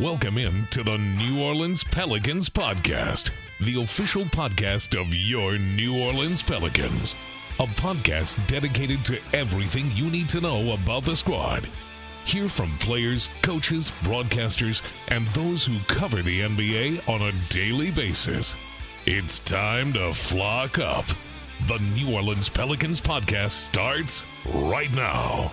Welcome in to the New Orleans Pelicans Podcast, the official podcast of your New Orleans Pelicans. A podcast dedicated to everything you need to know about the squad. Hear from players, coaches, broadcasters, and those who cover the NBA on a daily basis. It's time to flock up. The New Orleans Pelicans Podcast starts right now.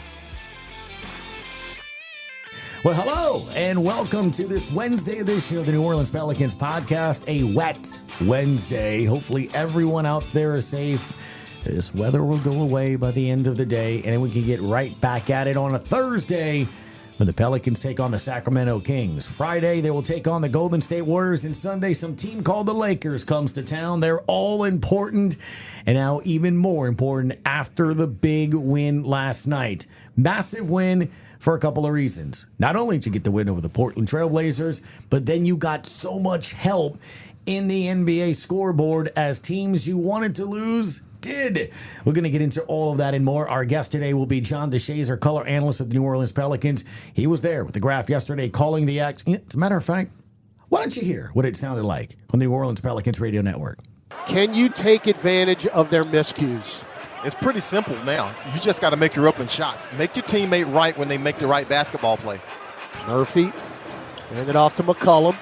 Well, hello, and welcome to this Wednesday edition of the New Orleans Pelicans Podcast, a wet Wednesday. Hopefully everyone out there is safe. This weather will go away by the end of the day, and then we can get right back at it on a Thursday when the Pelicans take on the Sacramento Kings. Friday, they will take on the Golden State Warriors, and Sunday, some team called the Lakers comes to town. They're all important, and now even more important after the big win last night. Massive win for a couple of reasons. Not only did you get the win over the Portland Trail Blazers, but then you got so much help in the NBA scoreboard as teams you wanted to lose did. We're going to get into all of that and more. Our guest today will be John DeShazier, color analyst of the New Orleans Pelicans. He was there with the graph yesterday calling the action. As a matter of fact, why don't you hear what it sounded like on the New Orleans Pelicans Radio Network? Can you take advantage of their miscues? It's pretty simple now. You just got to make your open shots. Make your teammate right when they make the right basketball play. Murphy, hand it off to McCollum.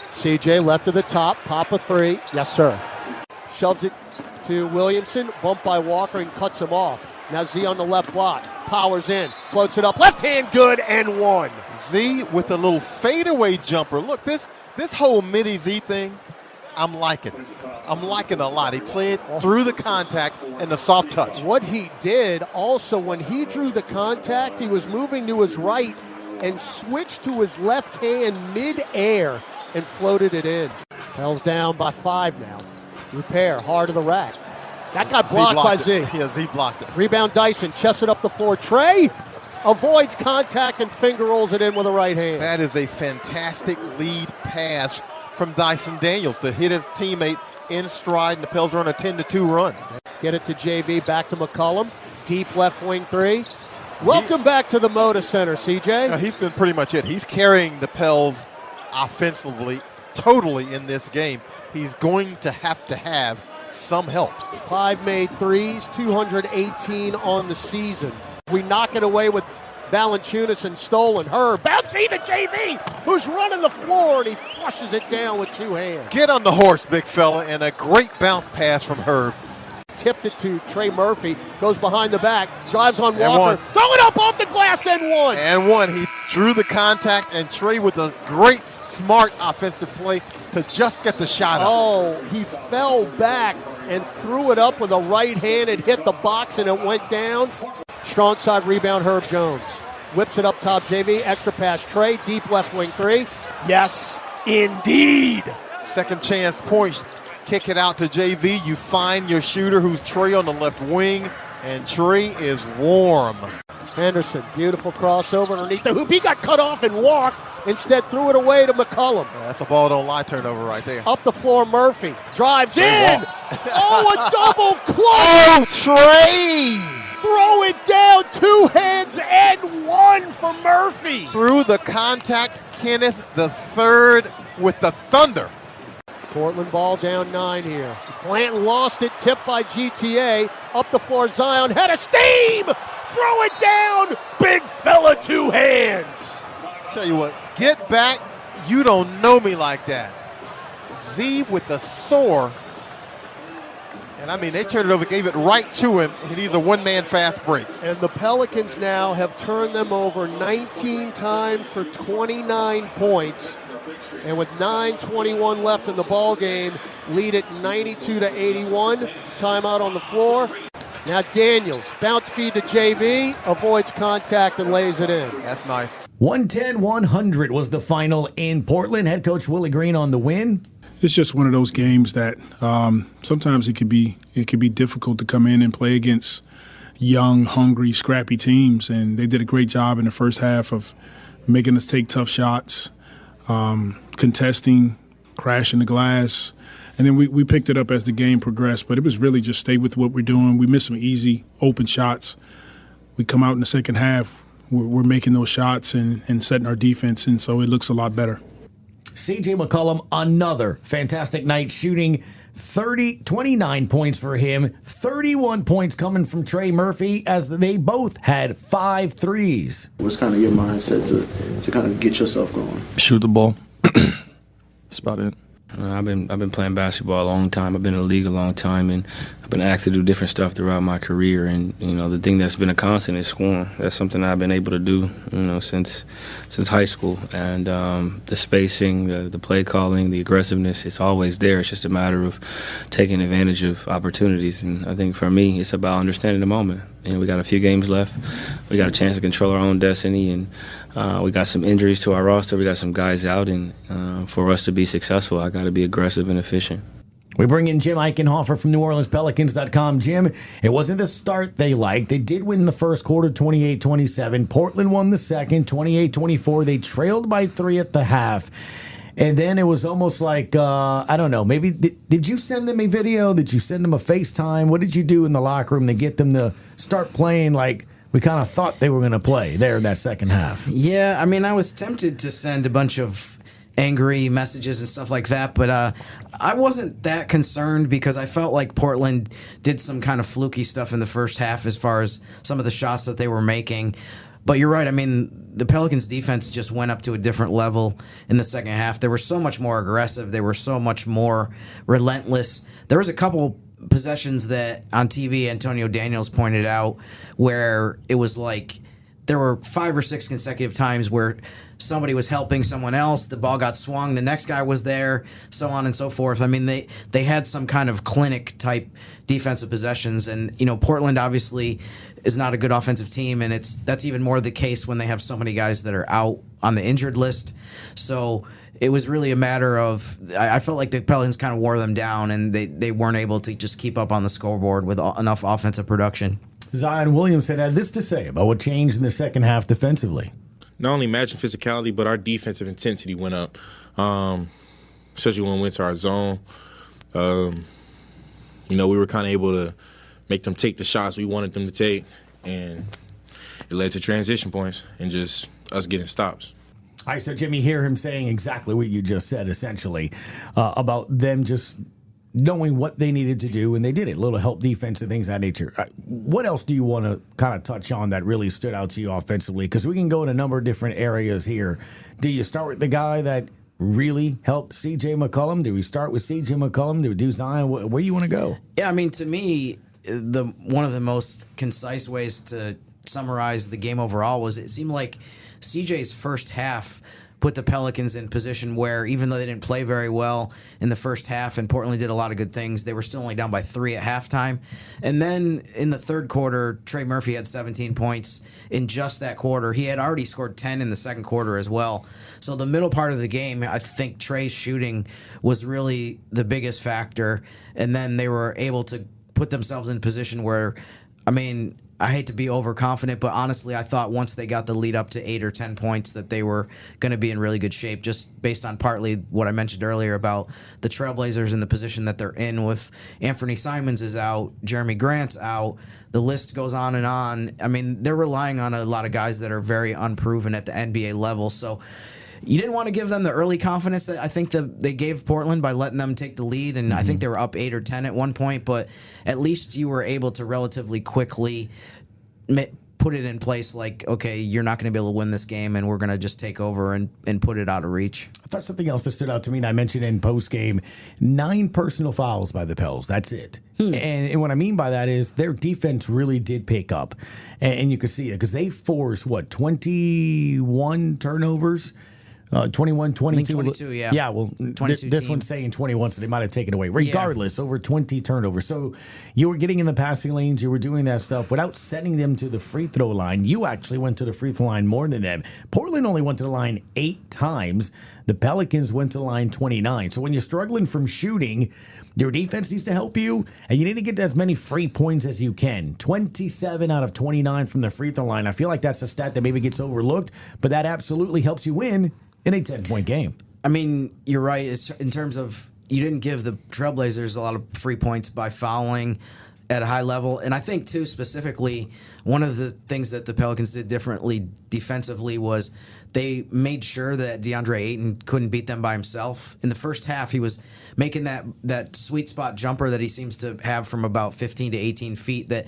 CJ left of the top, pop a three. Yes, sir. Shoves it to Williamson, bumped by Walker and cuts him off. Now Z on the left block, powers in, floats it up, left hand good and one. Z with a little fadeaway jumper. Look, this whole midi Z thing, I'm liking a lot. He played through the contact and the soft touch. What he did also, when he drew the contact, he was moving to his right and switched to his left hand mid-air and floated it in. Pels down by 5 now. Repair, hard to the rack. That got blocked by Z. Yeah, Z blocked it. Rebound Dyson, chests it up the floor. Trey avoids contact and finger rolls it in with a right hand. That is a fantastic lead pass from Dyson Daniels to hit his teammate in stride, and the Pels are on a 10-2 run. Get it to JV, back to McCollum. Deep left wing three. Welcome back to the Moda Center, CJ. He's been pretty much it. He's carrying the Pels offensively totally in this game. He's going to have some help. 5 made threes, 218 on the season. We knock it away with Valanciunas and Stolen. Herb, bounce feed to JV, who's running the floor, and he flushes it down with 2 hands. Get on the horse, big fella, and a great bounce pass from Herb. Tipped it to Trey Murphy, goes behind the back, drives on Walker, throw it up off the glass and one. And one. He drew the contact, and Trey with a great, smart offensive play to just get the shot up. Oh, he fell back and threw it up with a right hand. It hit the box and it went down. Strong side rebound, Herb Jones. Whips it up top, JV, extra pass, Trey, deep left wing three. Yes, indeed. Second chance points. Kick it out to JV. You find your shooter, who's Trey on the left wing, and Trey is warm. Henderson, beautiful crossover underneath the hoop. He got cut off and walked. Instead, threw it away to McCollum. Yeah, that's a ball don't lie turnover right there. Up the floor, Murphy drives in. Oh, a double clutch. Oh, Trey! Throw it down, 2 hands and one for Murphy. Through the contact, Kenneth the third with the thunder. Portland ball down 9 here. Blanton lost it, tipped by GTA. Up the floor, Zion had a steam. Throw it down, big fella, 2 hands. Tell you what, get back. You don't know me like that. Z with the sore. And I mean, they turned it over, gave it right to him, and he's a one-man fast break. And the Pelicans now have turned them over 19 times for 29 points. And with 9:21 left in the ball game, lead it 92-81. Timeout on the floor. Now Daniels, bounce feed to JV, avoids contact and lays it in. That's nice. 110-100 was the final in Portland. Head coach Willie Green on the win. It's just one of those games that sometimes it could be difficult to come in and play against young, hungry, scrappy teams. And they did a great job in the first half of making us take tough shots, contesting, crashing the glass. And then we picked it up as the game progressed. But it was really just stay with what we're doing. We missed some easy, open shots. We come out in the second half, we're making those shots and setting our defense, and so it looks a lot better. C.J. McCollum, another fantastic night, shooting 29 points for him, 31 points coming from Trey Murphy, as they both had 5 threes. What's kind of your mindset to kind of get yourself going? Shoot the ball. That's about it. I've been playing basketball a long time. I've been in the league a long time, and I've been asked to do different stuff throughout my career. And the thing that's been a constant is scoring. That's something I've been able to do, since high school. And the spacing, the play calling, the aggressiveness, it's always there. It's just a matter of taking advantage of opportunities. And I think for me, it's about understanding the moment. We got a few games left. We got a chance to control our own destiny, and we got some injuries to our roster. We got some guys out, and for us to be successful, I got to be aggressive and efficient. We bring in Jim Eichenhofer from NewOrleansPelicans.com. Jim, it wasn't the start they liked. They did win the first quarter, 28-27. Portland won the second, 28-24. They trailed by 3 at the half. And then it was almost like, I don't know, maybe did you send them a video? Did you send them a FaceTime? What did you do in the locker room to get them to start playing like we kind of thought they were going to play there in that second half? Yeah, I mean, I was tempted to send a bunch of angry messages and stuff like that, but I wasn't that concerned because I felt like Portland did some kind of fluky stuff in the first half as far as some of the shots that they were making. But you're right. I mean, the Pelicans' defense just went up to a different level in the second half. They were so much more aggressive. They were so much more relentless. There was a couple possessions that on TV Antonio Daniels pointed out where it was like there were 5 or 6 consecutive times where somebody was helping someone else, the ball got swung, the next guy was there, so on and so forth. I mean, they had some kind of clinic-type defensive possessions, and, Portland obviously is not a good offensive team, and that's even more the case when they have so many guys that are out on the injured list. So it was really a matter of, I felt like the Pelicans kind of wore them down, and they weren't able to just keep up on the scoreboard with enough offensive production. Zion Williamson had this to say about what changed in the second half defensively. Not only matching physicality, but our defensive intensity went up, especially when we went to our zone. We were kind of able to make them take the shots we wanted them to take, and it led to transition points and just us getting stops. All right, so Jimmy, hear him saying exactly what you just said, essentially, about them just knowing what they needed to do, and they did it. A little help defense and things of that nature. What else do you want to kind of touch on that really stood out to you offensively? Because we can go in a number of different areas here. Do you start with the guy that really helped C.J. McCollum? Do we start with C.J. McCollum? Do we do Zion? Where do you want to go? Yeah, I mean, to me, one of the most concise ways to summarize the game overall was it seemed like C.J.'s first half put the Pelicans in position where even though they didn't play very well in the first half and Portland did a lot of good things, they were still only down by 3 at halftime. And then in the third quarter, Trey Murphy had 17 points in just that quarter. He had already scored 10 in the second quarter as well. So the middle part of the game, I think Trey's shooting was really the biggest factor. And then they were able to put themselves in position where, I mean, I hate to be overconfident, but honestly, I thought once they got the lead up to 8 or 10 points that they were going to be in really good shape, just based on partly what I mentioned earlier about the Trailblazers in the position that they're in with Anthony Simons is out, Jeremy Grant's out. The list goes on and on. I mean, they're relying on a lot of guys that are very unproven at the NBA level, so you didn't want to give them the early confidence that I think they gave Portland by letting them take the lead, and I think they were up 8 or 10 at one point, but at least you were able to relatively quickly put it in place like, okay, you're not going to be able to win this game, and we're going to just take over and put it out of reach. I thought something else that stood out to me, and I mentioned in postgame, 9 personal fouls by the Pels. That's it. And what I mean by that is their defense really did pick up, and you could see it because they forced, 21 turnovers? 21, 22. 22, yeah. Yeah, well, this one's saying 21, so they might have taken away. Regardless, over 20 turnovers. So you were getting in the passing lanes, you were doing that stuff without sending them to the free throw line. You actually went to the free throw line more than them. Portland only went to the line 8 times. The Pelicans went to the line 29. So when you're struggling from shooting, your defense needs to help you, and you need to get as many free points as you can. 27 out of 29 from the free throw line. I feel like that's a stat that maybe gets overlooked, but that absolutely helps you win in a 10-point game. I mean, you're right. In terms of you didn't give the Trailblazers a lot of free points by fouling. at a high level. And I think, too, specifically, one of the things that the Pelicans did differently defensively was they made sure that DeAndre Ayton couldn't beat them by himself. In the first half, he was making that sweet spot jumper that he seems to have from about 15 to 18 feet that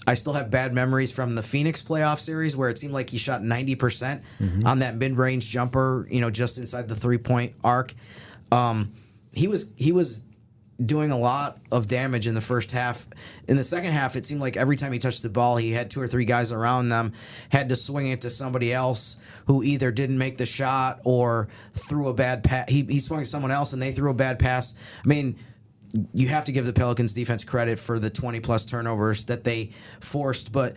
I still have bad memories from the Phoenix playoff series where it seemed like he shot 90% on that mid-range jumper, just inside the three-point arc. He was doing a lot of damage in the first half. In the second half, it seemed like every time he touched the ball, he had 2 or 3 guys around them, had to swing it to somebody else who either didn't make the shot or threw a bad pass. He swung to someone else and they threw a bad pass. I mean, you have to give the Pelicans defense credit for the 20-plus turnovers that they forced, but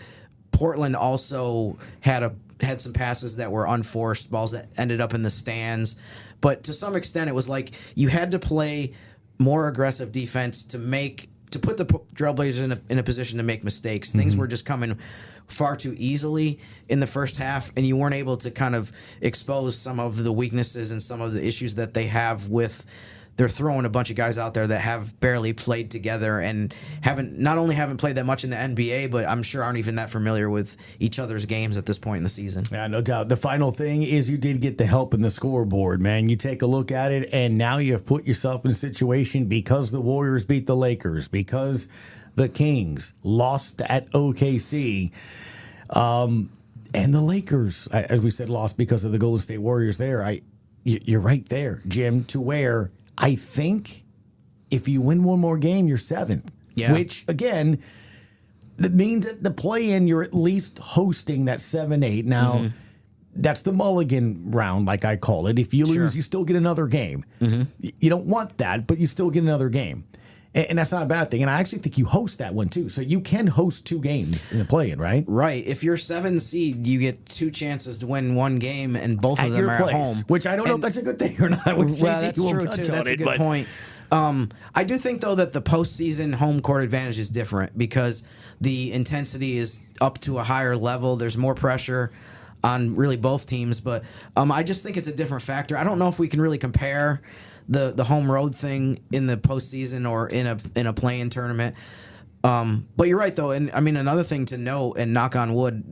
Portland also had some passes that were unforced, balls that ended up in the stands. But to some extent, it was like you had to play more aggressive defense to put the Trailblazers in a position to make mistakes. Things were just coming far too easily in the first half, and you weren't able to kind of expose some of the weaknesses and some of the issues that they have with. They're throwing a bunch of guys out there that have barely played together and not only haven't played that much in the NBA, but I'm sure aren't even that familiar with each other's games at this point in the season. Yeah, no doubt. The final thing is you did get the help in the scoreboard, man. You take a look at it, and now you have put yourself in a situation because the Warriors beat the Lakers, because the Kings lost at OKC, and the Lakers, as we said, lost because of the Golden State Warriors there. You're right there, Jim, to where I think if you win one more game, you're 7th. Yeah. Which, again, that means that the play-in, you're at least hosting that 7-8. Now, that's the mulligan round, like I call it. If you lose, you still get another game. You don't want that, but you still get another game. And that's not a bad thing. And I actually think you host that one, too. So you can host 2 games in the play-in, right? Right. If you're 7th seed, you get 2 chances to win 1 game, and both of them are at home. Which I don't know if that's a good thing or not. Well, that's true, too. That's a good point. I do think, though, that the postseason home court advantage is different because the intensity is up to a higher level. There's more pressure on really both teams. But I just think it's a different factor. I don't know if we can really compare the home road thing in the postseason or in a play-in tournament. But you're right, though. And I mean, another thing to note, and knock on wood,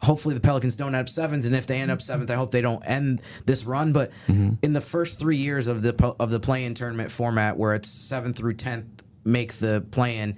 hopefully the Pelicans don't end up 7th, and if they end up 7th, I hope they don't end this run. But in the first 3 years of the play-in tournament format, where it's 7th through 10th make the play-in,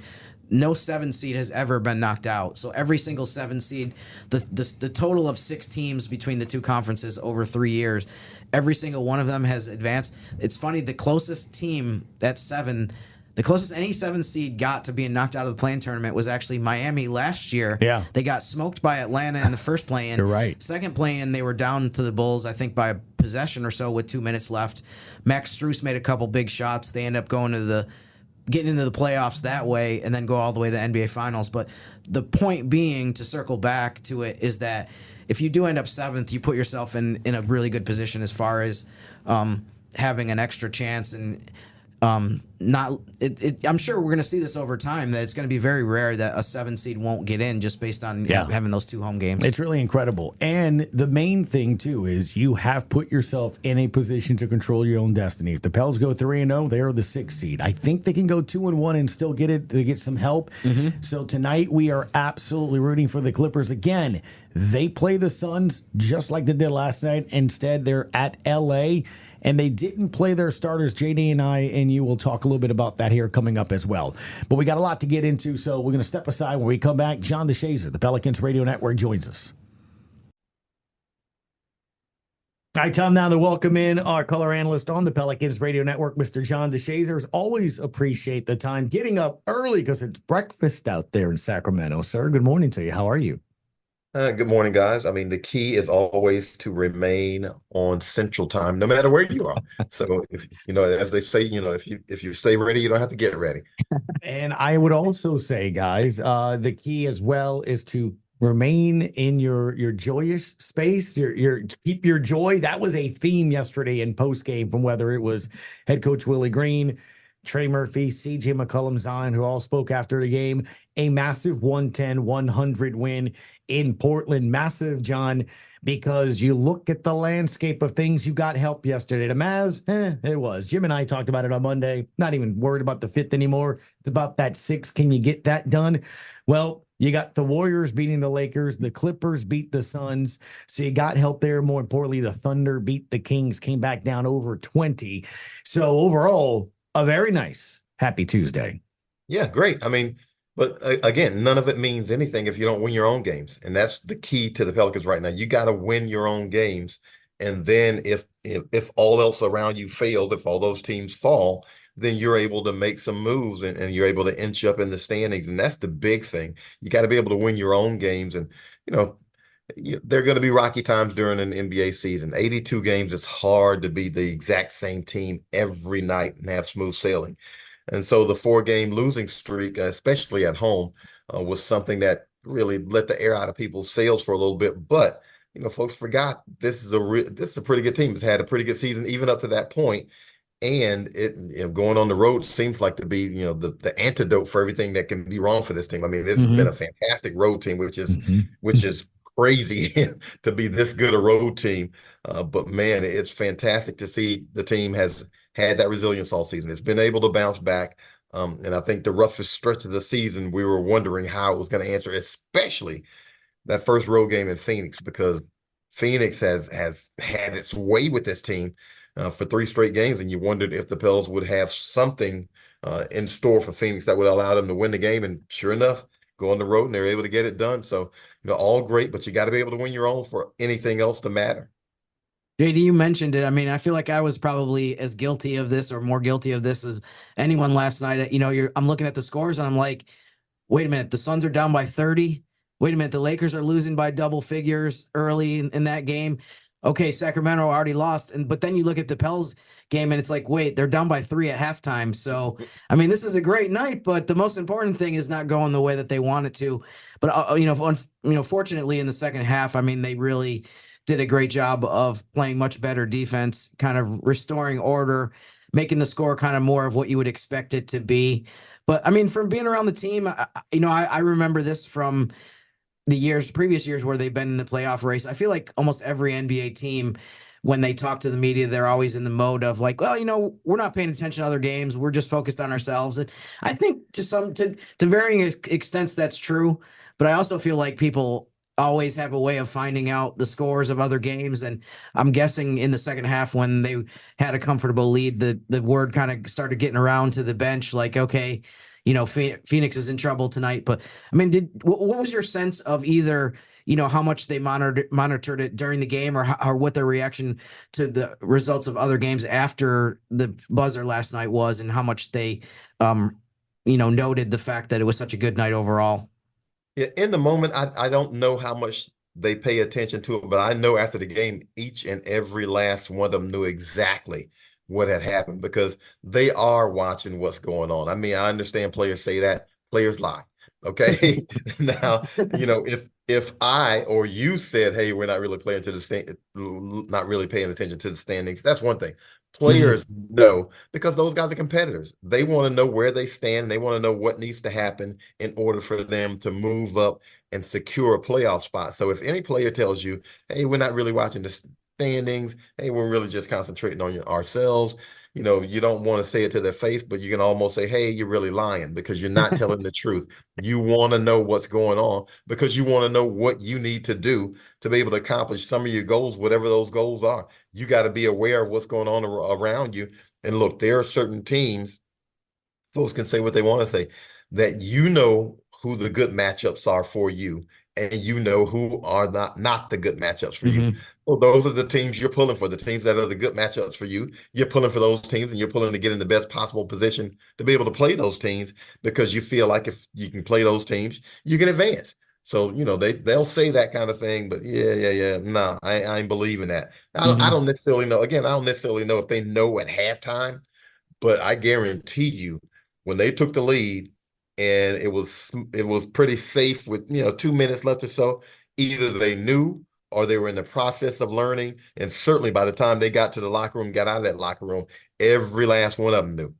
no 7 seed has ever been knocked out. So every single 7 seed, the total of 6 teams between the 2 conferences over 3 years, every single one of them has advanced. It's funny, the closest team at 7, the closest any 7 seed got to being knocked out of the play-in tournament was actually Miami last year. Yeah. They got smoked by Atlanta in the first play-in. You're right. Second play-in, they were down to the Bulls, I think, by a possession or so with 2 minutes left. Max Strus made a couple big shots. They end up getting into the playoffs that way and then go all the way to the NBA Finals. But the point being, to circle back to it, is that if you do end up 7th, you put yourself in a really good position as far as having an extra chance. And I'm sure we're going to see this over time, that it's going to be very rare that a 7 seed won't get in just based on having those 2 home games. It's really incredible. And the main thing, too, is you have put yourself in a position to control your own destiny. If the Pels go 3-0, they are the 6th seed. I think they can go 2-1 and still get it. They get some help. So tonight we are absolutely rooting for the Clippers again. They play the Suns just like they did last night. Instead, they're at L.A., and they didn't play their starters. JD and I and you will talk a little bit about that here coming up as well. But we got a lot to get into, so we're going to step aside. When we come back, John DeShazier, the Pelicans Radio Network, joins us. All right, time now to welcome in our color analyst on the Pelicans Radio Network, Mr. John DeShazier. Always appreciate the time getting up early because it's breakfast out there in Sacramento. Sir, good morning to you. How are you? Good morning, guys. I mean, the key is always to remain on Central Time, no matter where you are. So, if as they say, if you stay ready, you don't have to get ready. And I would also say, guys, the key as well is to remain in your joyous space. Your keep your joy. That was a theme yesterday in post game, from whether it was head coach Willie Green, Trey Murphy, CJ McCollum, Zion, who all spoke after the game. a massive 110-100 win in Portland. Massive, John, because you look at the landscape of things. You got help yesterday. The Mavs, it was. Jim and I talked about it on Monday. Not even worried about the fifth anymore. It's about that six. Can you get that done? Well, you got the Warriors beating the Lakers. The Clippers beat the Suns. So you got help there. More importantly, the Thunder beat the Kings, came back down over 20. So overall, a very nice happy Tuesday. Yeah, great. I mean, but again, none of it means anything if you don't win your own games. And that's the key to the Pelicans right now. You got to win your own games. And then if all else around you fails, if all those teams fall, then you're able to make some moves and you're able to inch up in the standings. And that's the big thing. You got to be able to win your own games. And, there are going to be rocky times during an NBA season. 82 games, it's hard to be the exact same team every night and have smooth sailing. And so the 4-game losing streak, especially at home, was something that really let the air out of people's sails for a little bit. But, folks forgot this is a pretty good team. It's had a pretty good season even up to that point. And going on the road seems like to be, the antidote for everything that can be wrong for this team. I mean, this has been a fantastic road team, which is crazy to be this good a road team. But man, it's fantastic to see the team has had that resilience all season. It's been able to bounce back. And I think the roughest stretch of the season, we were wondering how it was going to answer, especially that first road game in Phoenix, because Phoenix has had its way with this team for 3 straight games, and you wondered if the Pels would have something in store for Phoenix that would allow them to win the game. And sure enough, go on the road and they're able to get it done. So, all great, but you got to be able to win your own for anything else to matter. JD, you mentioned it. I mean, I feel like I was probably as guilty of this or more guilty of this as anyone last night. I'm looking at the scores and I'm like, wait a minute, the Suns are down by 30. Wait a minute, the Lakers are losing by double figures early in that game. Okay, Sacramento already lost. But then you look at the Pels game and it's like, wait, they're down by 3 at halftime. So, I mean, this is a great night, but the most important thing is not going the way that they want it to. But, fortunately in the second half, I mean, they really did a great job of playing much better defense, kind of restoring order, making the score kind of more of what you would expect it to be. But I mean, from being around the team, I remember this from the previous years where they've been in the playoff race. I feel like almost every NBA team, when they talk to the media, they're always in the mode of like, well, we're not paying attention to other games. We're just focused on ourselves. And I think to varying extents, that's true. But I also feel like people always have a way of finding out the scores of other games. And I'm guessing in the second half when they had a comfortable lead, the word kind of started getting around to the bench like, okay, Phoenix is in trouble tonight. But I mean, what was your sense of either, how much they monitored it during the game or what their reaction to the results of other games after the buzzer last night was, and how much they, noted the fact that it was such a good night overall? Yeah, in the moment, I don't know how much they pay attention to it, but I know after the game, each and every last one of them knew exactly what had happened because they are watching what's going on. I mean, I understand players say that, players lie. Okay. Now, if I or you said, hey, we're not really paying attention to the standings, that's one thing. Players know because those guys are competitors. They want to know where they stand. They want to know what needs to happen in order for them to move up and secure a playoff spot. So if any player tells you, hey, we're not really watching the standings, hey, we're really just concentrating on ourselves, you don't want to say it to their face, but you can almost say, hey, you're really lying because you're not telling the truth. You want to know what's going on because you want to know what you need to do to be able to accomplish some of your goals, whatever those goals are. You got to be aware of what's going on around you. And look, there are certain teams, folks can say what they want to say, that who the good matchups are for you, and who are not the good matchups for you. Well, those are the teams you're pulling for, the teams that are the good matchups for you. You're pulling for those teams, and you're pulling to get in the best possible position to be able to play those teams because you feel like if you can play those teams, you can advance. So, they'll say that kind of thing, but no, I ain't believing that. I don't necessarily know. Again, I don't necessarily know if they know at halftime, but I guarantee you when they took the lead and it was pretty safe with, 2 minutes left or so, either they knew or they were in the process of learning. And certainly by the time they got to the locker room, got out of that locker room, every last one of them knew.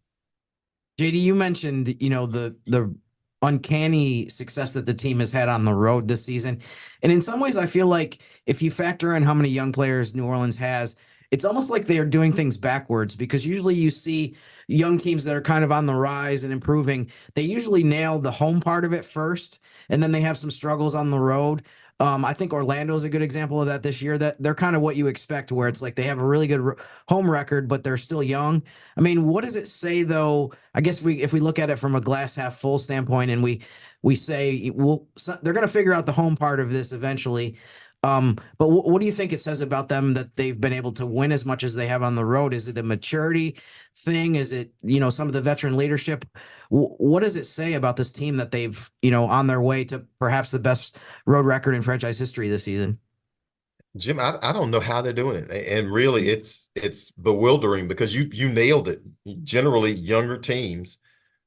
JD, you mentioned, the uncanny success that the team has had on the road this season. And in some ways, I feel like if you factor in how many young players New Orleans has, it's almost like they are doing things backwards, because usually you see young teams that are kind of on the rise and improving. They usually nail the home part of it first, and then they have some struggles on the road. I think Orlando is a good example of that this year, that they're kind of what you expect, where it's like they have a really good home record, but they're still young. I mean, what does it say though? I guess if we look at it from a glass half full standpoint, and we say, well, they're going to figure out the home part of this eventually. But what do you think it says about them that they've been able to win as much as they have on the road? Is it a maturity thing? Is it, some of the veteran leadership? What does it say about this team that they've, on their way to perhaps the best road record in franchise history this season? Jim, I don't know how they're doing it. And really it's bewildering, because you nailed it. Generally, younger teams,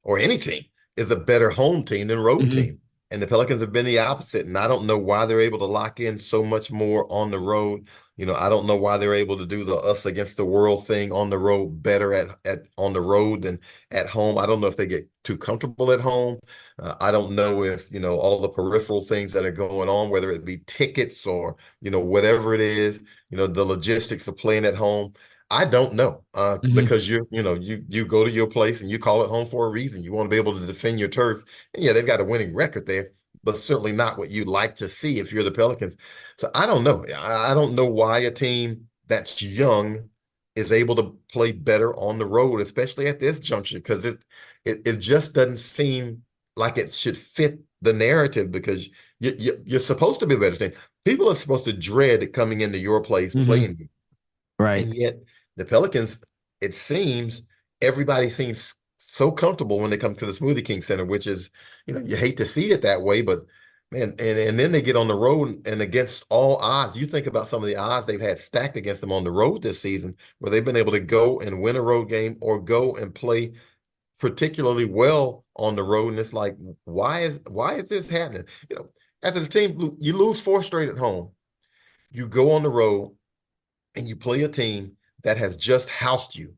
or any team, is a better home team than road team. And the Pelicans have been the opposite. And I don't know why they're able to lock in so much more on the road. I don't know why they're able to do the us against the world thing on the road better on the road than at home. I don't know if they get too comfortable at home. I don't know if, all the peripheral things that are going on, whether it be tickets or, whatever it is, the logistics of playing at home. I don't know, because you go to your place and you call it home for a reason. You want to be able to defend your turf. And yeah, they've got a winning record there, but certainly not what you'd like to see if you're the Pelicans. So I don't know. I don't know why a team that's young is able to play better on the road, especially at this juncture, because it just doesn't seem like it should fit the narrative, because you're supposed to be a better team. People are supposed to dread coming into your place playing you. Right. And yet the Pelicans, it seems, everybody seems so comfortable when they come to the Smoothie King Center, which is, you hate to see it that way, but man, and then they get on the road and against all odds. You think about some of the odds they've had stacked against them on the road this season, where they've been able to go and win a road game or go and play particularly well on the road. And it's like, why is this happening? After the team, you lose 4 straight at home, you go on the road and you play a team that has just housed you,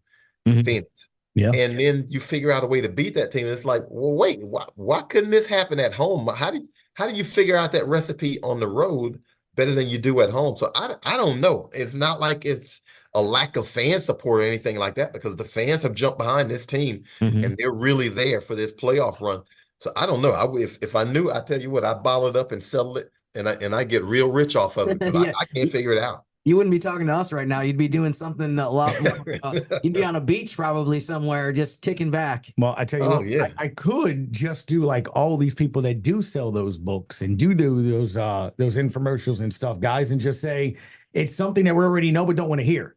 Phoenix. Yeah. And then you figure out a way to beat that team. And it's like, well, wait, why couldn't this happen at home? How do you figure out that recipe on the road better than you do at home? So I don't know. It's not like it's a lack of fan support or anything like that, because the fans have jumped behind this team and they're really there for this playoff run. So I don't know. If I knew, I tell you what, I'd bottle it up and sell it, and I get real rich off of it, because I can't figure it out. You wouldn't be talking to us right now. You'd be doing something a lot more. You'd be on a beach probably somewhere, just kicking back. Well, I tell you what, yeah. I could just do like all these people that do sell those books and do those infomercials and stuff, guys, and just say it's something that we already know but don't want to hear.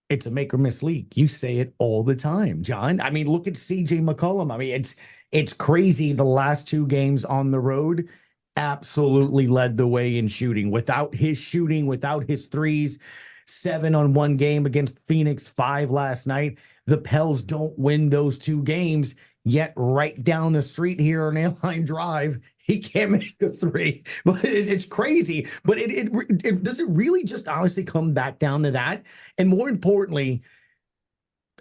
It's a make or miss league. You say it all the time, John. I mean, look at CJ McCollum. I mean, it's crazy. The last 2 games on the road absolutely led the way in shooting. Without his threes, 7 on 1 game against Phoenix, 5 last night. The Pels don't win those 2 games, yet right down the street here on Airline Drive, he can't make a 3. But it's crazy. But it does it really just honestly come back down to that? And more importantly,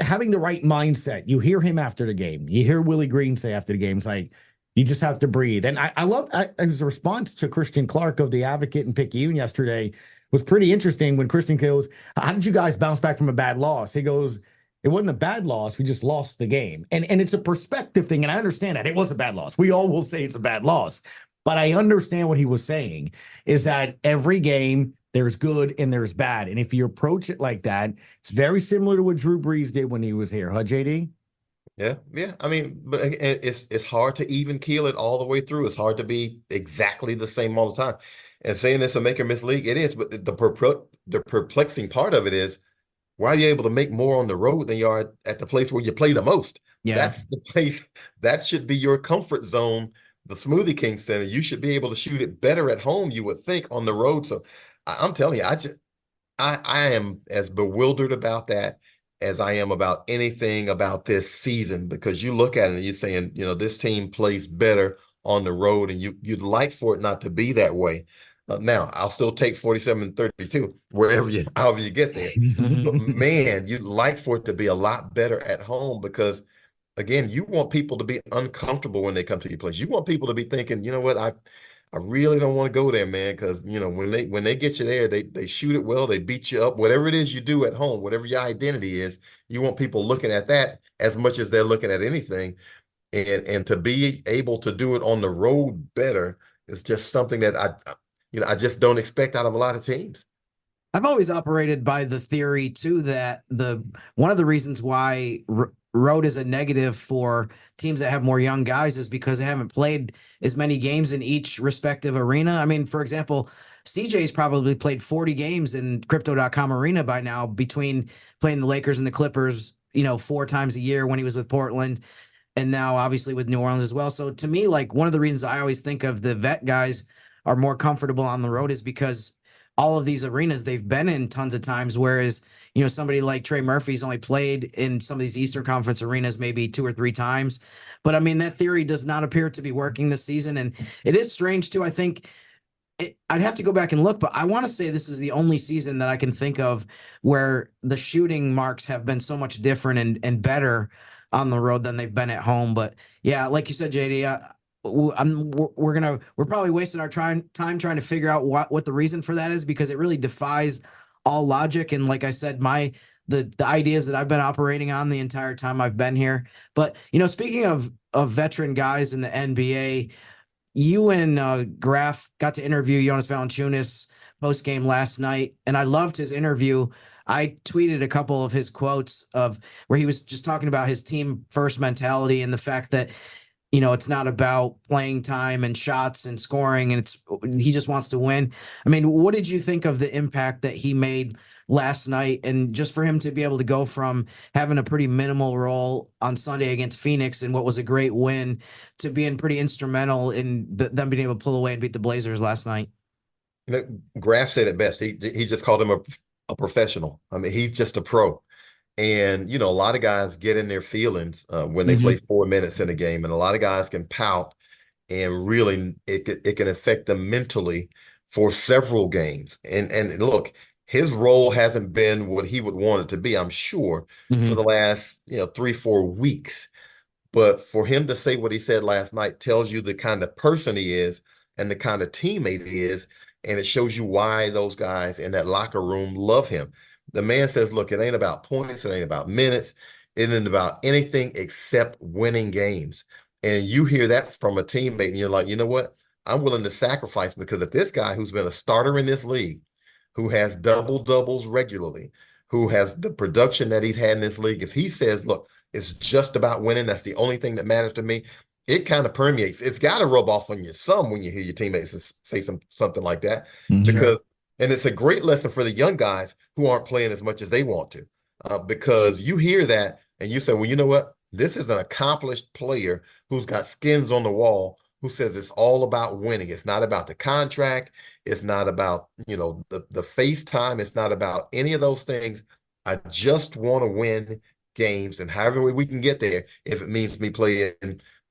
having the right mindset. You hear him after the game. You hear Willie Green say after the game, it's like, you just have to breathe. And I love his response to Christian Clark of The Advocate and Picayune yesterday was pretty interesting when Christian goes, how did you guys bounce back from a bad loss? He goes, it wasn't a bad loss. We just lost the game. And it's a perspective thing. And I understand that it was a bad loss. We all will say it's a bad loss. But I understand what he was saying is that every game there's good and there's bad. And if you approach it like that, it's very similar to what Drew Brees did when he was here. Huh, JD? Yeah. I mean, but it's hard to even keel it all the way through. It's hard to be exactly the same all the time. And saying it's a make or miss league, it is. But the perplexing part of it is, why are you able to make more on the road than you are at the place where you play the most? Yeah. That's the place that should be your comfort zone. The Smoothie King Center, you should be able to shoot it better at home, you would think, on the road. So I'm telling you, I am as bewildered about that as I am about anything about this season, because you look at it and you're saying, this team plays better on the road, and you'd like for it not to be that way. Now, I'll still take 47-32, however you get there. But man, you'd like for it to be a lot better at home, because again, you want people to be uncomfortable when they come to your place. You want people to be thinking, you know what, I really don't want to go there, man, because when they get you there, they shoot it well, they beat you up, whatever it is you do at home, whatever your identity is, you want people looking at that as much as they're looking at anything. And to be able to do it on the road better is just something that I just don't expect out of a lot of teams. I've always operated by the theory too that one of the reasons why road is a negative for teams that have more young guys is because they haven't played as many games in each respective arena. I mean, for example, CJ's probably played 40 games in Crypto.com arena by now between playing the Lakers and the Clippers, 4 times a year when he was with Portland, and now obviously with New Orleans as well. So to me, like, one of the reasons I always think of the vet guys are more comfortable on the road is because all of these arenas they've been in tons of times, whereas somebody like Trey Murphy's only played in some of these Eastern Conference arenas maybe 2 or 3 times. But I mean, that theory does not appear to be working this season, and it is strange too. I think I'd have to go back and look, but I want to say this is the only season that I can think of where the shooting marks have been so much different and better on the road than they've been at home. But yeah, like you said, JD, we're probably wasting our time trying to figure out what the reason for that is, because it really defies all logic. And like I said, the ideas that I've been operating on the entire time I've been here. But speaking of veteran guys in the NBA, you and Graf got to interview Jonas Valanciunas post game last night, and I loved his interview. I tweeted a couple of his quotes of where he was just talking about his team first mentality and the fact that it's not about playing time and shots and scoring, and he just wants to win. I mean, what did you think of the impact that he made last night, and just for him to be able to go from having a pretty minimal role on Sunday against Phoenix and what was a great win to being pretty instrumental in them being able to pull away and beat the Blazers last night? Graf said it best. He just called him a professional. I mean, he's just a pro. And, a lot of guys get in their feelings when they play 4 minutes in a game, and a lot of guys can pout, and really it can affect them mentally for several games. And look, his role hasn't been what he would want it to be, I'm sure, for the last 3-4 weeks. But for him to say what he said last night tells you the kind of person he is and the kind of teammate he is, and it shows you why those guys in that locker room love him. The man says, look, it ain't about points, it ain't about minutes, it ain't about anything except winning games. And you hear that from a teammate, and you're like, you know what? I'm willing to sacrifice, because if this guy who's been a starter in this league, who has double-doubles regularly, who has the production that he's had in this league, if he says, look, it's just about winning, that's the only thing that matters to me, it kind of permeates. It's got to rub off on you some when you hear your teammates say something like that, because and it's a great lesson for the young guys who aren't playing as much as they want to, because you hear that and you say, well, you know what? This is an accomplished player who's got skins on the wall, who says it's all about winning. It's not about the contract. It's not about, the FaceTime. It's not about any of those things. I just want to win games, and however way we can get there, if it means me playing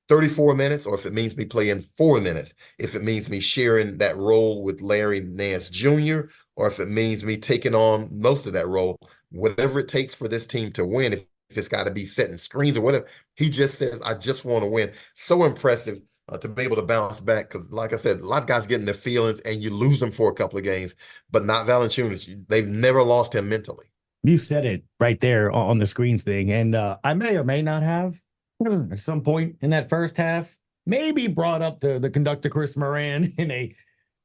34 minutes, or if it means me playing 4 minutes, if it means me sharing that role with Larry Nance Jr., or if it means me taking on most of that role, whatever it takes for this team to win, if it's got to be setting screens or whatever, he just says, I just want to win. So impressive to be able to bounce back, because like I said, a lot of guys get in their feelings and you lose them for a couple of games, but not Valanciunas. They've never lost him mentally. You said it right there on the screens thing, and I may or may not have at some point in that first half, maybe brought up the conductor Chris Moran in a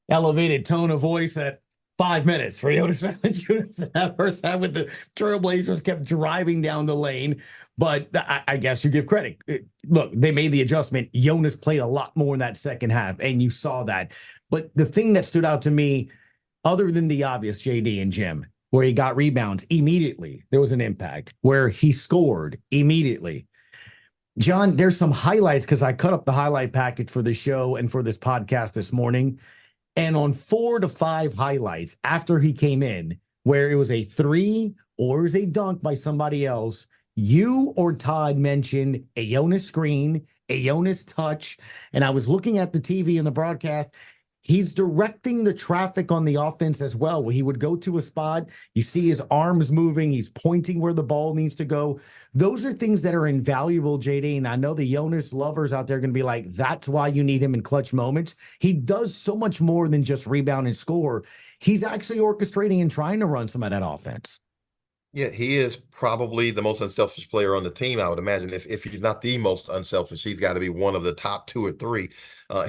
elevated tone of voice at 5 minutes for Jonas Valanciunas. That first half with the Trailblazers kept driving down the lane, but I guess you give credit. Look, they made the adjustment. Jonas played a lot more in that second half, and you saw that. But the thing that stood out to me, other than the obvious, JD and Jim, where he got rebounds immediately, there was an impact. Where he scored immediately, John, there's some highlights, because I cut up the highlight package for the show and for this podcast this morning. And on 4 to 5 highlights after he came in, where it was a 3 or it was a dunk by somebody else, you or Todd mentioned a Jonas screen, a Jonas touch. And I was looking at the TV and the broadcast, he's directing the traffic on the offense as well. He would go to a spot, you see his arms moving, he's pointing where the ball needs to go. Those are things that are invaluable, JD. And I know the Jonas lovers out there are going to be like, that's why you need him in clutch moments. He does so much more than just rebound and score. He's actually orchestrating and trying to run some of that offense. Yeah, he is probably the most unselfish player on the team, I would imagine. If he's not the most unselfish, he's got to be one of the top 2 or 3.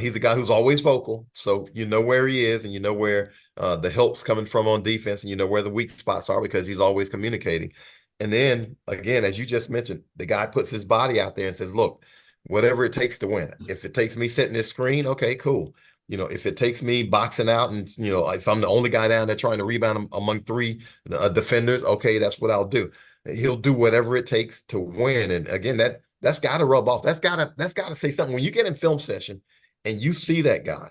He's a guy who's always vocal, so you know where he is and you know where the help's coming from on defense and you know where the weak spots are because he's always communicating. And then, again, as you just mentioned, the guy puts his body out there and says, look, whatever it takes to win. If it takes me setting this screen, okay, cool. If it takes me boxing out and, if I'm the only guy down there trying to rebound among 3 defenders, okay, that's what I'll do. He'll do whatever it takes to win. And again, that's got to rub off. That's got to say something. When you get in film session and you see that guy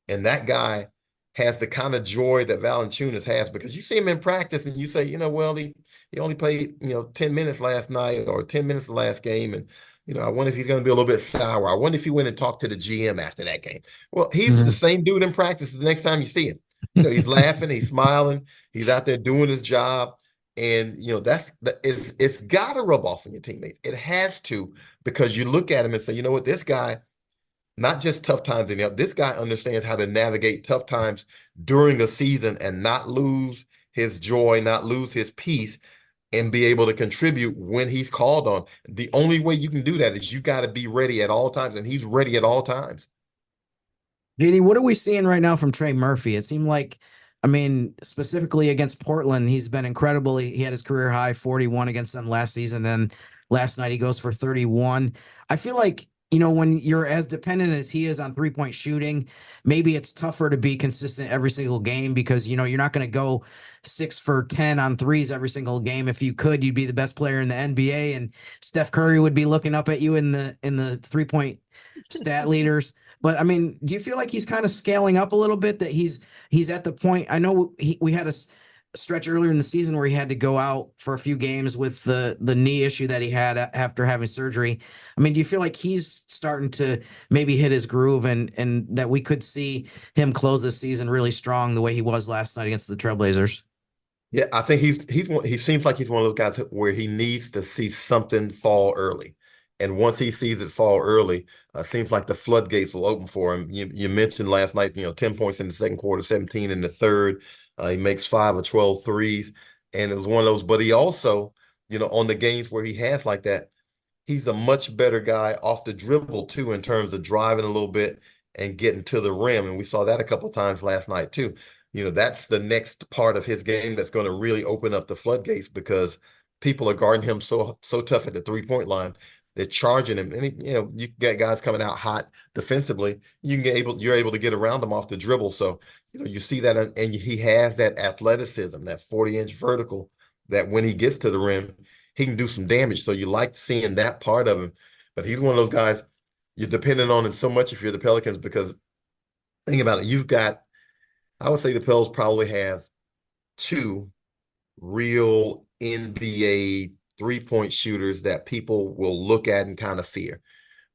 and that guy has the kind of joy that Valanciunas has, because you see him in practice and you say, well, he only played, 10 minutes last night or 10 minutes the last game. And, I wonder if he's going to be a little bit sour. I wonder if he went and talked to the GM after that game. Well, he's the same dude in practice the next time you see him. He's laughing, he's smiling, he's out there doing his job. And, it's got to rub off on your teammates. It has to, because you look at him and say, you know what, this guy, not just tough times this guy understands how to navigate tough times during a season and not lose his joy, not lose his peace, and be able to contribute when he's called on. The only way you can do that is you got to be ready at all times, and he's ready at all times. JD, what are we seeing right now from Trey Murphy? It seemed like, specifically against Portland, he's been incredible. He had his career high 41 against them last season. Then last night he goes for 31. I feel like, when you're as dependent as he is on 3-point shooting, maybe it's tougher to be consistent every single game because, you're not going to go 6 for 10 on threes every single game. If you could, you'd be the best player in the NBA, and Steph Curry would be looking up at you in the 3-point stat leaders. But do you feel like he's kind of scaling up a little bit, that he's at the point? I know we had a stretch earlier in the season where he had to go out for a few games with the knee issue that he had after having surgery. Do you feel like he's starting to maybe hit his groove and that we could see him close this season really strong the way he was last night against the Trailblazers? Yeah, I think he seems like he's one of those guys where he needs to see something fall early. And once he sees it fall early, seems like the floodgates will open for him. You mentioned last night, 10 points in the second quarter, 17 in the third. He makes 5 of 12 threes. And it was one of those, but he also, on the games where he has like that, he's a much better guy off the dribble too, in terms of driving a little bit and getting to the rim. And we saw that a couple of times last night too. That's the next part of his game that's going to really open up the floodgates, because people are guarding him so tough at the 3-point line. They're charging him, and you get guys coming out hot defensively. You're able to get around them off the dribble. So you see that, and he has that athleticism, that 40-inch vertical, that when he gets to the rim, he can do some damage. So you like seeing that part of him. But he's one of those guys you're dependent on him so much if you're the Pelicans, because think about it, I would say the Pels probably have 2 real NBA 3-point shooters that people will look at and kind of fear.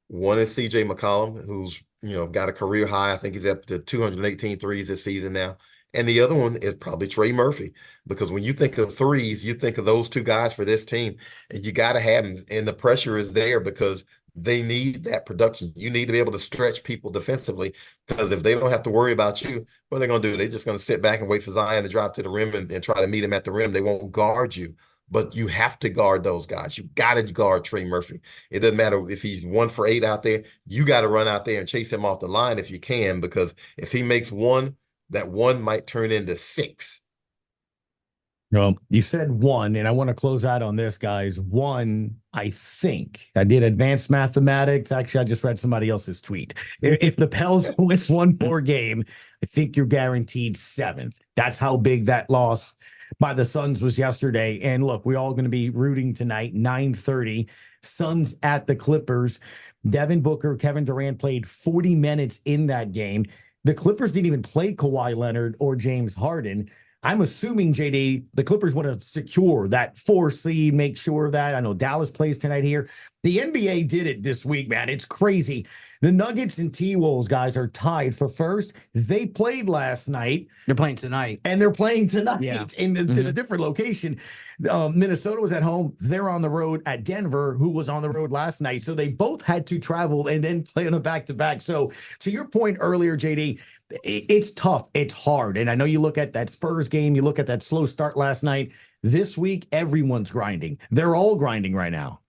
One is CJ McCollum, who's, got a career high. I think he's up to 218 threes this season now. And the other one is probably Trey Murphy, because when you think of threes, you think of those 2 guys for this team, and you got to have them. And the pressure is there because they need that production. You need to be able to stretch people defensively, because if they don't have to worry about you, what are they going to do? They're just going to sit back and wait for Zion to drive to the rim and try to meet him at the rim. They won't guard you. But you have to guard those guys. You got to guard Trey Murphy. It doesn't matter if he's 1 for 8 out there. You got to run out there and chase him off the line if you can, because if he makes 1, that 1 might turn into 6. Well, you said 1, and I want to close out on this, guys. 1, I think. I did advanced mathematics. Actually, I just read somebody else's tweet. If the Pels win 1 more game, I think you're guaranteed 7th. That's how big that loss by the Suns was yesterday. And look, we're all going to be rooting tonight, 9:30, Suns at the Clippers. Devin Booker, Kevin Durant played 40 minutes in that game. The Clippers didn't even play Kawhi Leonard or James Harden. I'm assuming, JD, the Clippers want to secure that 4 seed, make sure that, I know Dallas plays tonight here. The NBA did it this week, man. It's crazy. The Nuggets and T-Wolves guys are tied for first. They played last night. They're playing tonight. And they're playing tonight in a different location. Minnesota was at home. They're on the road at Denver, who was on the road last night. So they both had to travel and then play on a back-to-back. So to your point earlier, JD, it's tough. It's hard. And I know you look at that Spurs game. You look at that slow start last night. This week, everyone's grinding. They're all grinding right now.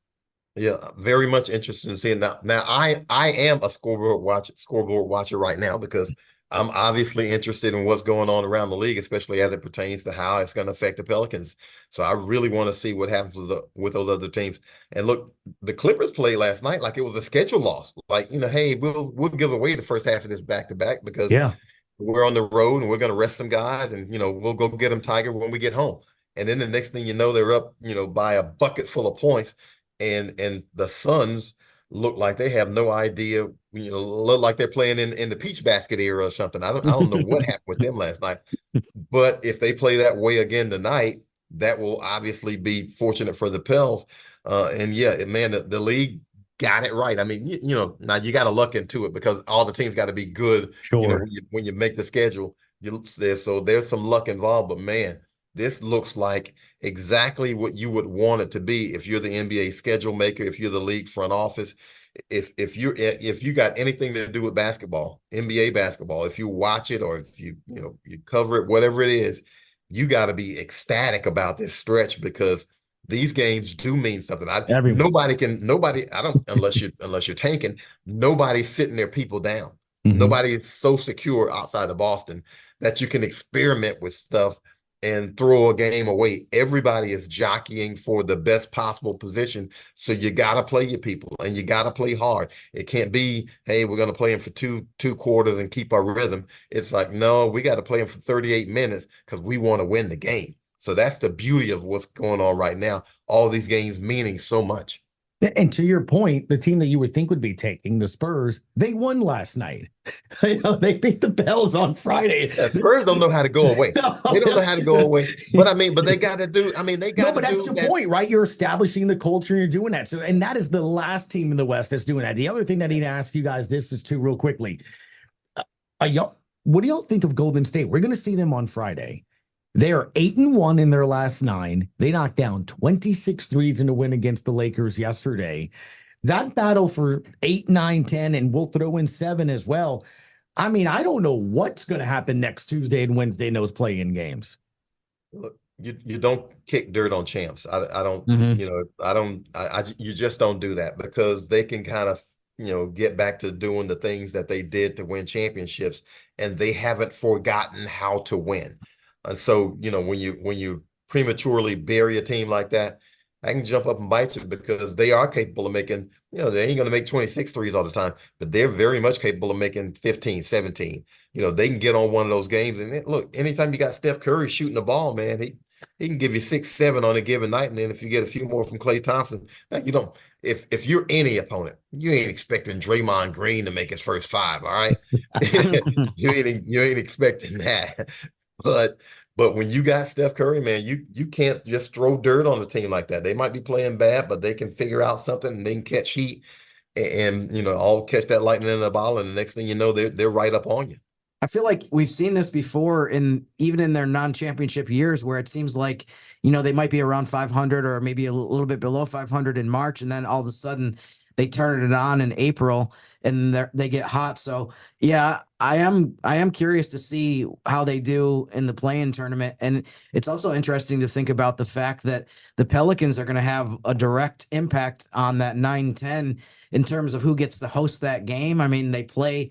Yeah, very much interested in seeing now. Now, I am a scoreboard watcher right now because I'm obviously interested in what's going on around the league, especially as it pertains to how it's going to affect the Pelicans. So I really want to see what happens with those other teams. And look, the Clippers played last night like it was a schedule loss. Like, hey, we'll give away the first half of this back-to-back because we're on the road and we're going to rest some guys and, we'll go get them, Tiger, when we get home. And then the next thing you know, they're up, by a bucket full of points. And the Suns look like they have no idea, look like they're playing in the peach basket era or something. I don't know what happened with them last night. But if they play that way again tonight, that will obviously be fortunate for the Pels. And man, the league got it right. I mean, now you got to luck into it because all the teams got to be good. Sure. When you make the schedule, so there's some luck involved. But man, this looks like exactly what you would want it to be if you're the NBA schedule maker, if you're the league front office, if you got anything to do with basketball, NBA basketball, if you watch it or if you cover it, whatever it is, you got to be ecstatic about this stretch because these games do mean something. Unless you're tanking, nobody's sitting their people down. Mm-hmm. Nobody is so secure outside of Boston that you can experiment with stuff and throw a game away. Everybody is jockeying for the best possible position. So you got to play your people and you got to play hard. It can't be, hey, we're going to play them for two quarters and keep our rhythm. It's like, no, we got to play them for 38 minutes because we want to win the game. So that's the beauty of what's going on right now. All these games meaning so much. And to your point, the team that you would think would be taking, the Spurs, they won last night. They beat the Pels on Friday. Yeah, Spurs don't know how to go away. They don't know how to go away. But they got to do. But that's the point, right? You're establishing the culture and you're doing that. So, and that is the last team in the West that's doing that. The other thing that I need to ask you guys this is too, real quickly. What do y'all think of Golden State? We're going to see them on Friday. They are 8-1 in their last 9. They knocked down 26 threes in a win against the Lakers yesterday. That battle for 8, 9, 10, and we'll throw in 7 as well. I mean, I don't know what's going to happen next Tuesday and Wednesday in those play-in games. Look, you don't kick dirt on champs. I don't. You just don't do that because they can kind of get back to doing the things that they did to win championships, and they haven't forgotten how to win. And so, when you prematurely bury a team like that, I can jump up and bite you because they are capable of making, they ain't going to make 26 threes all the time, but they're very much capable of making 15, 17. They can get on one of those games. And look, anytime you got Steph Curry shooting the ball, man, he can give you 6, 7 on a given night. And then if you get a few more from Klay Thompson, if you're any opponent, you ain't expecting Draymond Green to make his first 5, all right? You ain't expecting that. But when you got Steph Curry, man, you can't just throw dirt on a team like that. They might be playing bad, but they can figure out something and they can catch heat and all catch that lightning in the ball. And the next thing you know, they're right up on you. I feel like we've seen this before even in their non-championship years where it seems like, they might be around 500 or maybe a little bit below 500 in March. And then all of a sudden they turn it on in April and they get hot. So yeah, I am curious to see how they do in the play-in tournament. And it's also interesting to think about the fact that the Pelicans are going to have a direct impact on that 9-10 in terms of who gets to host that game. I mean, they play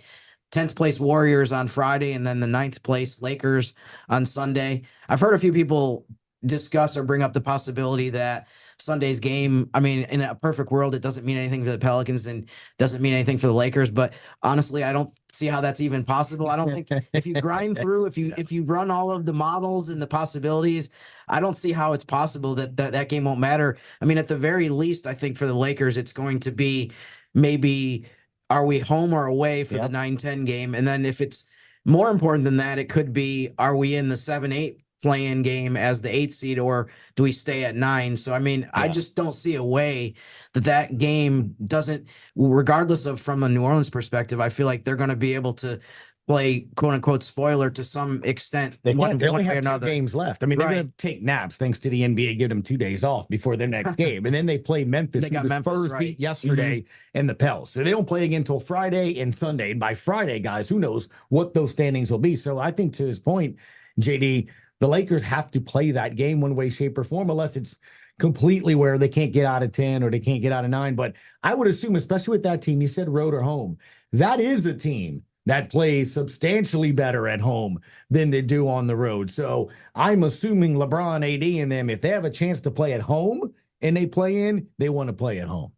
10th place Warriors on Friday and then the 9th place Lakers on Sunday. I've heard a few people discuss or bring up the possibility that Sunday's game, I mean, in a perfect world, it doesn't mean anything for the Pelicans and doesn't mean anything for the Lakers. But honestly, I don't see how that's even possible. I don't think if you grind through, if you run all of the models and the possibilities, I don't see how it's possible that game won't matter. I mean, at the very least, I think for the Lakers, it's going to be maybe are we home or away for the 9-10 game? And then if it's more important than that, it could be, are we in the 7-8 play-in game as the 8th seed, or do we stay at 9? So, I mean, I just don't see a way that game doesn't, regardless of from a New Orleans perspective, I feel like they're going to be able to play quote unquote spoiler to some extent. They one only way or have another. 2 games left. I mean, they're going to take naps thanks to the NBA, give them 2 days off before their next game. And then they play Memphis, They got who the Memphis, Spurs right. beat yesterday, and the Pels. So they don't play again until Friday and Sunday. And by Friday, guys, who knows what those standings will be. So I think to his point, JD, the Lakers have to play that game one way, shape, or form, unless it's completely where they can't get out of 10 or they can't get out of 9. But I would assume, especially with that team, you said road or home, that is a team that plays substantially better at home than they do on the road. So I'm assuming LeBron, AD, and them, if they have a chance to play at home and they play in, they want to play at home.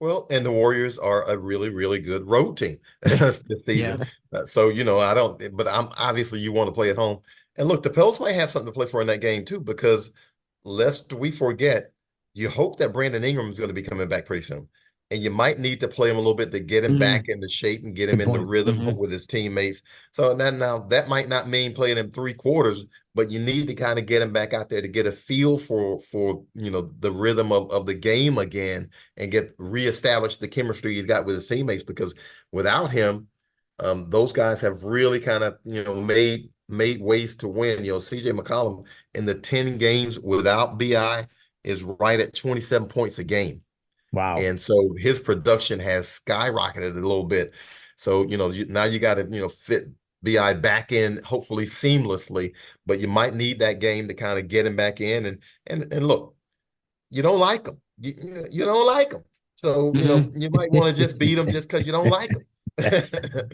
Well, and the Warriors are a really, really good road team this season. So, but I'm obviously you want to play at home. And look, the Pels might have something to play for in that game too, because lest we forget, you hope that Brandon Ingram is going to be coming back pretty soon. And you might need to play him a little bit to get him back into shape and get him in the rhythm with his teammates. So now that might not mean playing him 3 quarters, but you need to kind of get him back out there to get a feel for the rhythm of the game again and reestablish the chemistry he's got with his teammates, because without him, those guys have really kind of made ways to win. CJ McCollum in the 10 games without BI is right at 27 points a game. Wow. And so his production has skyrocketed a little bit. So, now you got to, fit BI back in, hopefully seamlessly, but you might need that game to kind of get him back in. And look, you don't like him. You don't like him. So, you might want to just beat him just because you don't like him.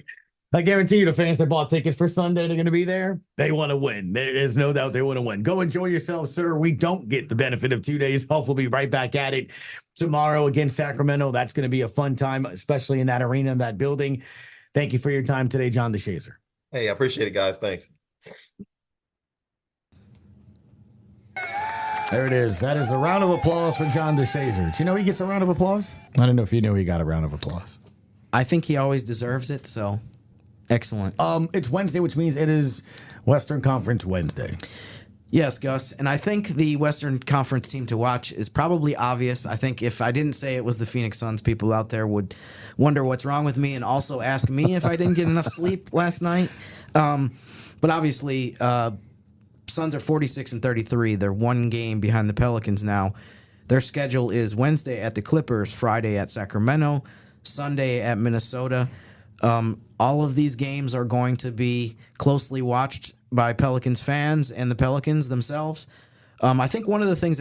I guarantee you the fans that bought tickets for Sunday, they're going to be there. They want to win. There is no doubt they want to win. Go enjoy yourself, sir. We don't get the benefit of 2 days off. We'll be right back at it tomorrow against Sacramento. That's going to be a fun time, especially in that arena, in that building. Thank you for your time today, John DeShazier. Hey, I appreciate it, guys. Thanks. There it is. That is a round of applause for John DeShazier. Did you know he gets a round of applause? I don't know if you knew he got a round of applause. I think he always deserves it, so excellent. It's Wednesday, which means it is Western Conference Wednesday. Yes, Gus. And I think the Western Conference team to watch is probably obvious. I think if I didn't say it was the Phoenix Suns, people out there would wonder what's wrong with me and also ask me if I didn't get enough sleep last night. But obviously, Suns are 46-33. They're 1 game behind the Pelicans now. Their schedule is Wednesday at the Clippers, Friday at Sacramento, Sunday at Minnesota. All of these games are going to be closely watched by Pelicans fans and the Pelicans themselves. I think one of the things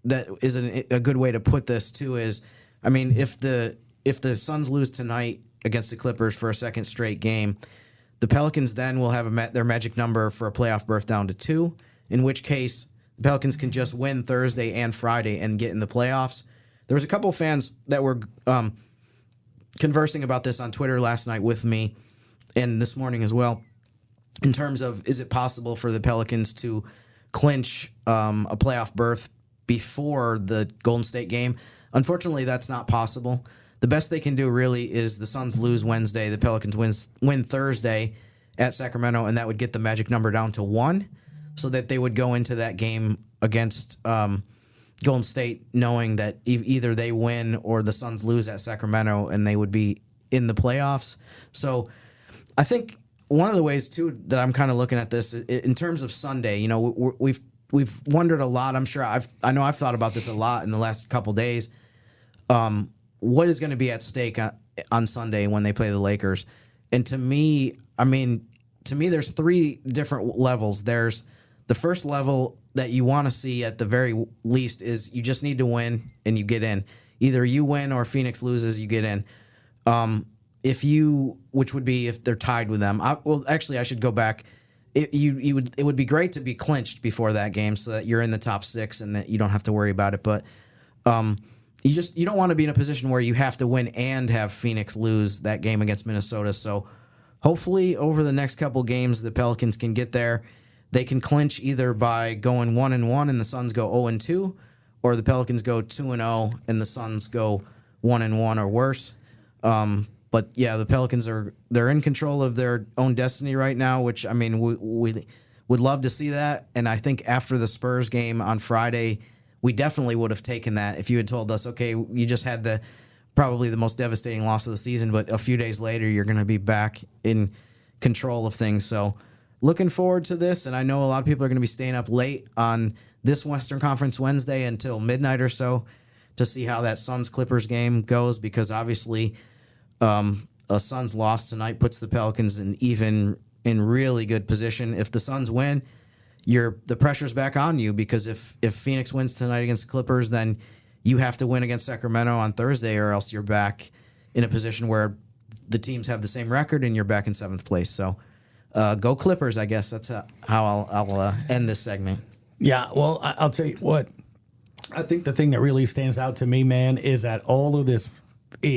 that is a good way to put this too is, I mean, if the Suns lose tonight against the Clippers for a second straight game, the Pelicans then will have their magic number for a playoff berth down to 2, in which case the Pelicans can just win Thursday and Friday and get in the playoffs. There was a couple of fans that were conversing about this on Twitter last night with me and this morning as well, in terms of, is it possible for the Pelicans to clinch a playoff berth before the Golden State game? Unfortunately, that's not possible. The best they can do really is the Suns lose Wednesday, the Pelicans win Thursday at Sacramento, and that would get the magic number down to 1, so that they would go into that game against Golden State knowing that either they win or the Suns lose at Sacramento, and they would be in the playoffs. So I think one of the ways too that I'm kind of looking at this in terms of Sunday, we've wondered a lot. I'm sure I know I've thought about this a lot in the last couple days. What is going to be at stake on Sunday when they play the Lakers? And to me, there's 3 different levels. There's the first level that you want to see at the very least is you just need to win and you get in. Either you win or Phoenix loses, you get in. Which would be if they're tied with them. I should go back. It would be great to be clinched before that game so that you're in the top 6 and that you don't have to worry about it. But you don't want to be in a position where you have to win and have Phoenix lose that game against Minnesota. So hopefully over the next couple games, the Pelicans can get there. They can clinch either by going 1-1 and the Suns go 0-2, or the Pelicans go 2-0 and the Suns go 1-1 or worse. But yeah, the Pelicans they're in control of their own destiny right now, which I mean we would love to see that. And I think after the Spurs game on Friday, we definitely would have taken that if you had told us, okay, you just had probably the most devastating loss of the season, but a few days later, you're going to be back in control of things. So looking forward to this. And I know a lot of people are going to be staying up late on this Western Conference Wednesday until midnight or so to see how that Suns-Clippers game goes, because obviously a Suns loss tonight puts the Pelicans in really good position. If the Suns win, the pressure's back on you, because if Phoenix wins tonight against the Clippers, then you have to win against Sacramento on Thursday, or else you're back in a position where the teams have the same record and you're back in 7th place. So go Clippers, I guess. That's how I'll end this segment. Yeah, well, I'll tell you what. I think the thing that really stands out to me, man, is that all of this there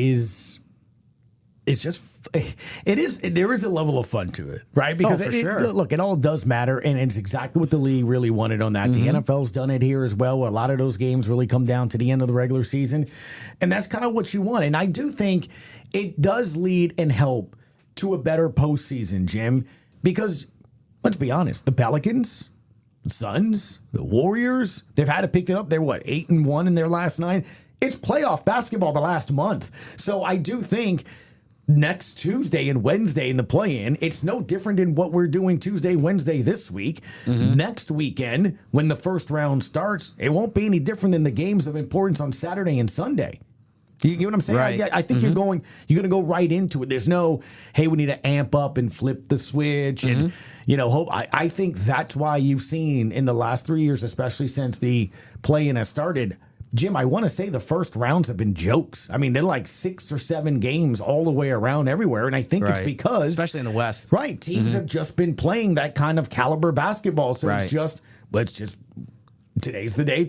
is a level of fun to it, right? Because look, it all does matter, and it's exactly what the league really wanted on that. Mm-hmm. The NFL's done it here as well. A lot of those games really come down to the end of the regular season, and that's kind of what you want. And I do think it does lead and help to a better postseason, Jim, because let's be honest, the Pelicans, the Suns, the Warriors, they've had to pick it up. They're 8-1 in their last 9. It's playoff basketball the last month. So I do think next Tuesday and Wednesday in the play-in, it's no different than what we're doing Tuesday, Wednesday this week. Mm-hmm. Next weekend, when the first round starts, it won't be any different than the games of importance on Saturday and Sunday. You get what I'm saying? Right. I think you're going to go right into it. There's no, hey, we need to amp up and flip the switch and, hope. I think that's why you've seen in the last 3 years, especially since the play-in has started, Jim, I want to say the first rounds have been jokes. I mean, they're like 6 or 7 games all the way around everywhere. And I think it's because, especially in the West, right? Teams have just been playing that kind of caliber basketball. So it's just, today's the day.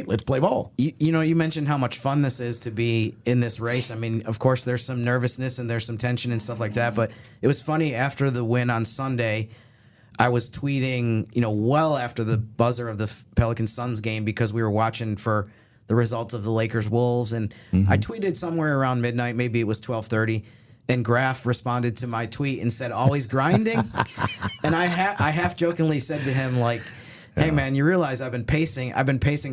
Let's play ball. You mentioned how much fun this is to be in this race. I mean, of course, there's some nervousness and there's some tension and stuff like that. But it was funny, after the win on Sunday, I was tweeting, well after the buzzer of the Pelicans-Suns game, because we were watching for the results of the Lakers-Wolves. And I tweeted somewhere around midnight, maybe it was 12:30. And Graf responded to my tweet and said, "Always grinding." And I half jokingly said to him, like, hey man, you realize I've been pacing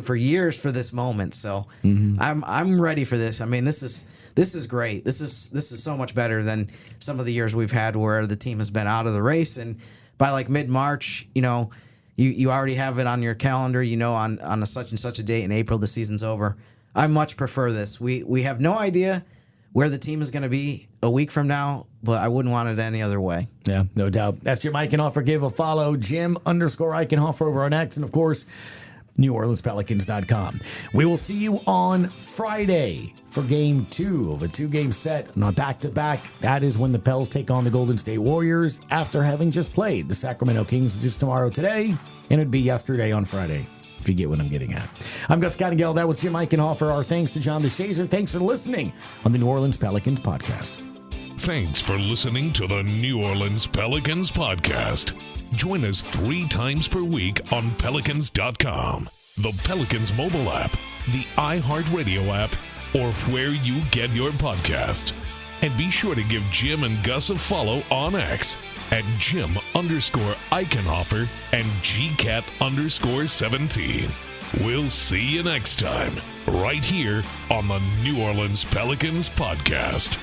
for years for this moment. So I'm ready for this. I mean, this is great. This is so much better than some of the years we've had where the team has been out of the race. And by like mid-March, you already have it on your calendar, on a such and such a date in April, the season's over. I much prefer this. We have no idea where the team is going to be a week from now, but I wouldn't want it any other way. Yeah, no doubt. That's Jim Eichenhofer. Give a follow, Jim_Eichenhofer over on X, and of course, NewOrleansPelicans.com. We will see you on Friday for Game 2 of a 2-game set on a back-to-back. That is when the Pels take on the Golden State Warriors after having just played the Sacramento Kings, which is tomorrow today, and it'd be yesterday on Friday, if you get what I'm getting at. I'm Gus Kattengell. That was Jim Eichenhofer. Our thanks to John DeShazier. Thanks for listening on the New Orleans Pelicans Podcast. Thanks for listening to the New Orleans Pelicans Podcast. Join us 3 times per week on Pelicans.com, the Pelicans mobile app, the iHeartRadio app, or where you get your podcasts. And be sure to give Jim and Gus a follow on X at Jim_Eichenhofer and GCat_17. We'll see you next time, right here on the New Orleans Pelicans Podcast.